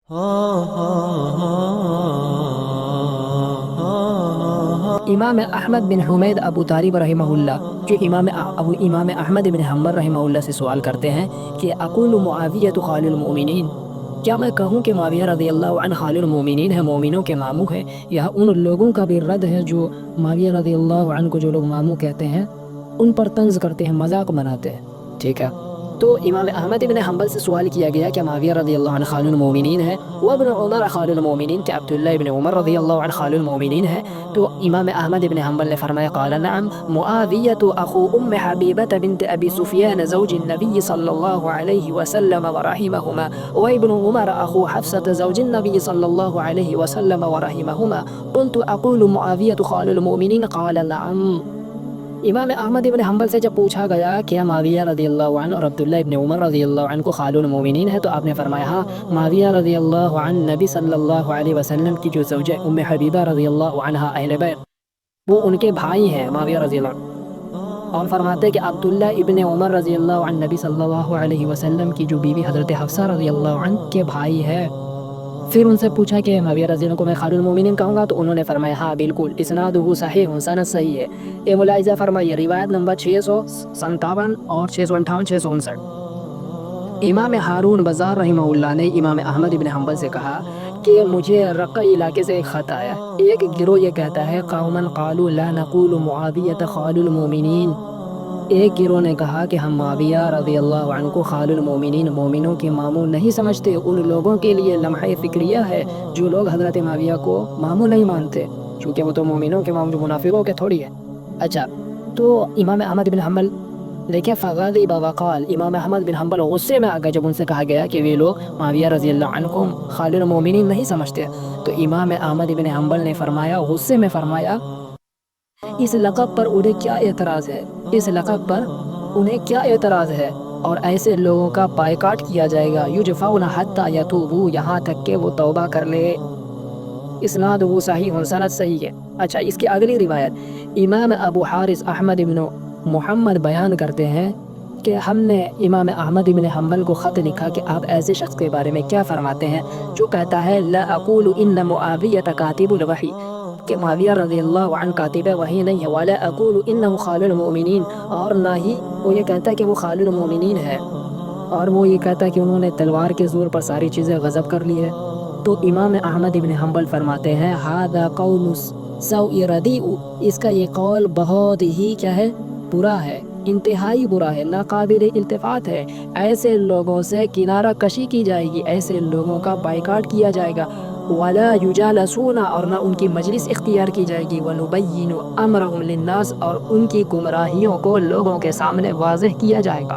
इमाम अहमद बिन हुमैद अबू तालिब रहमहुल्लाह जो इमाम अहमद बिन हम्बल रहमहुल्लाह से सवाल करते हैं कि अक़ूलु मुआविया खालिल मोमिनीन, क्या मैं कहूँ कि मुआविया रज़ी अल्लाह अन्हु खालिल मोमिनीन है, मोमिनों के मामू है। यह उन लोगों का भी रद्द है जो मुआविया रज़ी अल्लाह अन्हु को जो लोग मामू कहते हैं उन पर तंज करते हैं, मजाक बनाते हैं। ठीक है, तो इमाम अहमद इब्न हम्बल से सवाल किया गया कि मुआविया रज़ी अल्लाह अन्हु खालिल मोमिनीन है, व इब्न उमर खालिल मोमिनीन, कि अब्दुल्लाह इब्न उमर रज़ी अल्लाह अन्हु खालिल मोमिनीन है। तो इमाम अहमद इब्न हम्बल ने फरमाया क़ाल नअम मुआवियतु अख़ू उम्म हबीबत बिन्त अबी सुफ़ियान ज़ौजिन नबी सल्लल्लाहु अलैहि वसल्लम व रहिमहुमा, व इब्न उमर अख़ू हफ़्सत ज़ौजिन नबी सल्लल्लाहु अलैहि वसल्लम व रहिमहुमा, क़ुल्तु अक़ूलु मुआवियतु खालिल मोमिनीन क़ाल नअम। इमाम अहमद इब्न हम्बल से जब पूछा गया कि मुआविया रज़ियल्लाहु अन्हु और अब्दुल्लाह इब्न उमर रज़ियल्लाहु अन्हु को खालुल मोमिनीन है, तो आपने फरमाया हाँ, मुआविया रज़ियल्लाहु अन्हु नबी सल्लल्लाहु अलैहि वसल्लम की जो ज़ौजा उम्मे हबीबा रज़ियल्लाहु अन्हा अहले बैत, वो उनके भाई हैं मुआविया रज़ियल्लाहु अन्हु। और फरमाते हैं कि अब्दुल्लाह इब्न उमर रज़ियल्लाहु अन्हु नबी सल्लल्लाहु अलैहि वसल्लम की जो बीवी हज़रत हफ्सा रज़ियल्लाहु अन्हा के भाई है। फिर उनसे पूछा कि मुआविया रज़ियल्लाहु को मैं खालिल मोमिनीन कहूँगा, तो उन्होंने फरमाया हाँ बिल्कुल, इस्नादुहु सहीह, सनद सही है। ये मुलाहिज़ा फरमाइए, रिवायत नंबर 657 और 658 659। इमाम हारून बज़ार रहमहुल्लाह ने इमाम अहमद इब्न हम्बल से कहा कि मुझे रक़ इलाके से एक ख़त आया, एक गिरोह ये कहता है क़ौमन क़ालू ला नक़ूलु मुआवियत खालिल मोमिनीन, एक गिरोह ने कहा कि हम मुआविया रज़ियल्लाहु अन्हु को खालिल मोमिनीन, मोमिनों के मामू नहीं समझते। उन लोगों के लिए लम्हा फ़िक्रिया है जो लोग हज़रत मुआविया को मामू नहीं मानते, क्योंकि वो तो मोमिनों के मामू, जो मुनाफिकों के थोड़ी है। अच्छा, तो इमाम अहमद बिन हम्बल लेकिन फ़ग़ज़िब वक़ाल, इमाम अहमद बिन हम्बल गुस्से में आ गए जब उनसे कहा गया कि वे लोग मुआविया रज़ियल्लाहु अन्हु को खालिल मोमिनीन नहीं समझते। तो इमाम अहमद बिन हम्बल ने फरमाया, गुस्से में फरमाया, इस लक़ब पर उन्हें क्या एतराज़ है, इस लक़ब पर उन्हें क्या एतराज़ है, और ऐसे लोगों का बायकाट किया जाएगा, युजफ़ौना हत्ता यतूबू, यहाँ तक कि वो तौबा कर ले। इस्नादुहु सहीह, सनद सही है। अच्छा, इसकी अगली रिवायत इमाम अबू हारिस अहमद इब्न मुहम्मद बयान करते हैं कि हमने इमाम अहमद इब्न हम्बल को ख़त लिखा कि आप ऐसे शख्स के बारे में क्या फ़रमाते हैं जो कहता है ला अक़ूलु इन्न मुआवियत कातिबुल वही, कि मुआविया रज़ियल्लाहु अन्हु कातिब वही नहीं है, वला अक़ूलु इन्नहु खालिल मोमिनीन, और ना ही वो ये कहता है कि वो खालिल मोमिनीन है, और वो ये कहता है कि उन्होंने तलवार के ज़ोर पर सारी चीज़ें ग़ज़ब कर ली है। तो इमाम अहमद इब्न हम्बल फरमाते हैं हादा कौलु सौइ रदीउ, इसका ये कौल बहुत ही क्या है, बुरा है, इंतहाई बुरा है, नाकाबिल इल्तिफ़ात है। ऐसे लोगों से किनारा कशी की जाएगी, ऐसे लोगों का बायकाट किया जाएगा। वला युजालसूना, और ना उनकी मजलिस इख्तियार की जाएगी। वनुबय्यिनु अम्रहुम लिन्नास, और उनकी गुमराहियों को लोगों के सामने वाज़ेह किया जाएगा।